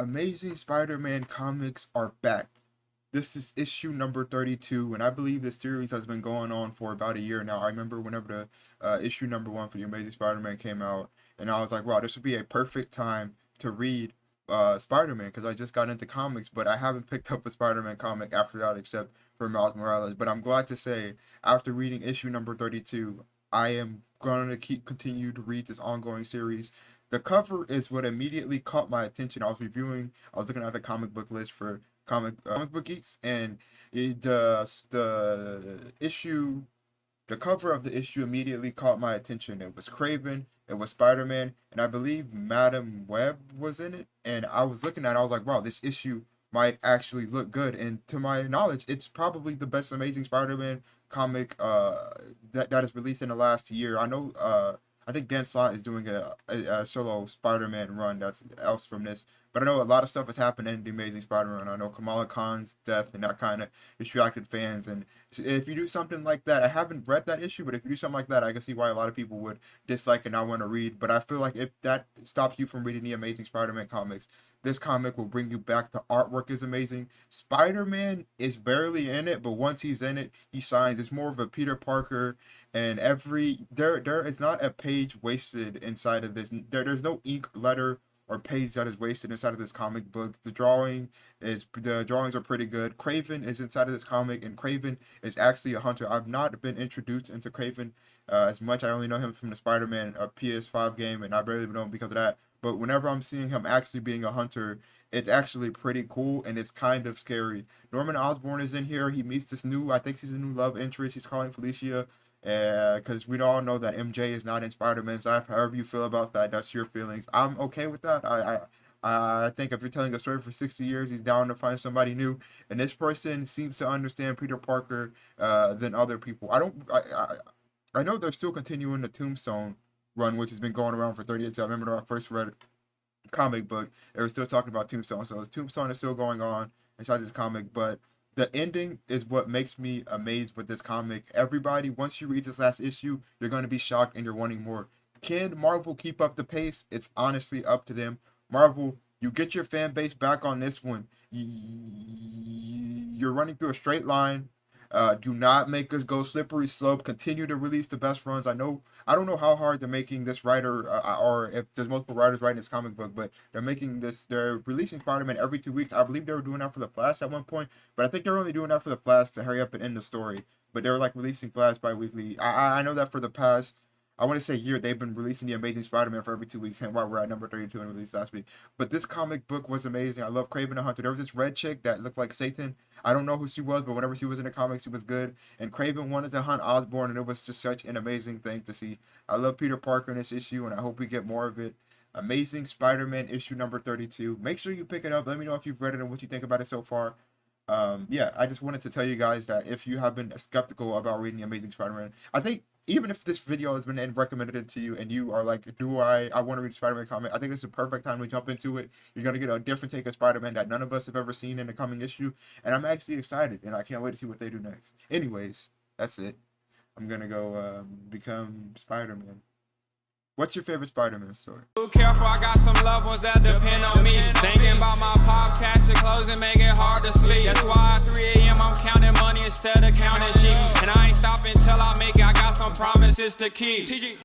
Amazing Spider-Man comics are back. This is issue number 32, and I believe this series has been going on for about a year now. I remember whenever the issue number 1 for the Amazing Spider-Man came out, and I was like, wow, this would be a perfect time to read Spider-Man, because I just got into comics, but I haven't picked up a Spider-Man comic after that except for Miles Morales. But I'm glad to say, after reading issue number 32, I am going to continue to read this ongoing series. The cover is what immediately caught my attention. I was looking at the comic book list for comic book geeks, and the cover of the issue immediately caught my attention. It was Craven, it was Spider-Man, and I believe Madam Web was in it. And I was looking at it, I was like, wow, this issue might actually look good. And to my knowledge, it's probably the best Amazing Spider-Man comic that is released in the last year. I think Dan Slott is doing a solo Spider-Man run that's else from this. But I know a lot of stuff has happened in The Amazing Spider-Man. I know Kamala Khan's death and that kind of distracted fans. And if you do something like that, I haven't read that issue, but if you do something like that, I can see why a lot of people would dislike and not want to read. But I feel like if that stops you from reading The Amazing Spider-Man comics, this comic will bring you back. The artwork is amazing. Spider-Man is barely in it, but once he's in it, he shines. It's more of a Peter Parker, and there is not a page wasted inside of this. There's no ink, letter, or page that is wasted inside of this comic book. The drawings are pretty good. Craven is inside of this comic, and Craven is actually a hunter. I've not been introduced into Craven as much. I only know him from the Spider-Man PS5 game, and I barely know him because of that. But whenever I'm seeing him actually being a hunter, it's actually pretty cool, and it's kind of scary. Norman Osborn is in here. He meets this I think she's a new love interest. He's calling Felicia, because we all know that MJ is not in Spider-Man's life. However you feel about that, that's your feelings. I'm okay with that. I think if you're telling a story for 60 years, he's down to find somebody new, and this person seems to understand Peter Parker than other people. I know they're still continuing the Tombstone run, which has been going around for 30 years. I remember when I first read a comic book, they were still talking about Tombstone. So Tombstone is still going on inside this comic, but the ending is what makes me amazed with this comic. Everybody, once you read this last issue, you're going to be shocked and you're wanting more. Can Marvel keep up the pace? It's honestly up to them. Marvel, you get your fan base back on this one. You're running through a straight line. Do not make us go slippery slope. Continue to release the best runs. I don't know how hard they're making this writer, or if there's multiple writers writing this comic book, but they're releasing Spider-Man every 2 weeks. I believe they were doing that for the Flash at one point, but I think they're only doing that for the Flash to hurry up and end the story. But they were like releasing Flash bi-weekly. I know that for the past, I want to say year, they've been releasing The Amazing Spider-Man for every 2 weeks, and while we're at number 32 and released last week. But this comic book was amazing. I love Kraven the Hunter. There was this red chick that looked like Satan. I don't know who she was, but whenever she was in the comics, she was good. And Kraven wanted to hunt Osborn, and it was just such an amazing thing to see. I love Peter Parker in this issue, and I hope we get more of it. Amazing Spider-Man issue number 32. Make sure you pick it up. Let me know if you've read it and what you think about it so far. Yeah, I just wanted to tell you guys that if you have been skeptical about reading Amazing Spider-Man, I think even if this video has been recommended to you and you are like, I want to read a Spider-Man comic, I think it's the perfect time to jump into it. You're going to get a different take of Spider-Man that none of us have ever seen in the coming issue, and I'm actually excited, and I can't wait to see what they do next. Anyways, that's it. I'm going to go become Spider-Man. What's your favorite Spider-Man story? Careful, I got some loved ones that depend on me. Thinking about my pops, cash clothes and make it hard to sleep. That's why at 3 a.m. I'm counting money instead of counting sheep. And I ain't stopping till I make it. I got some promises to keep.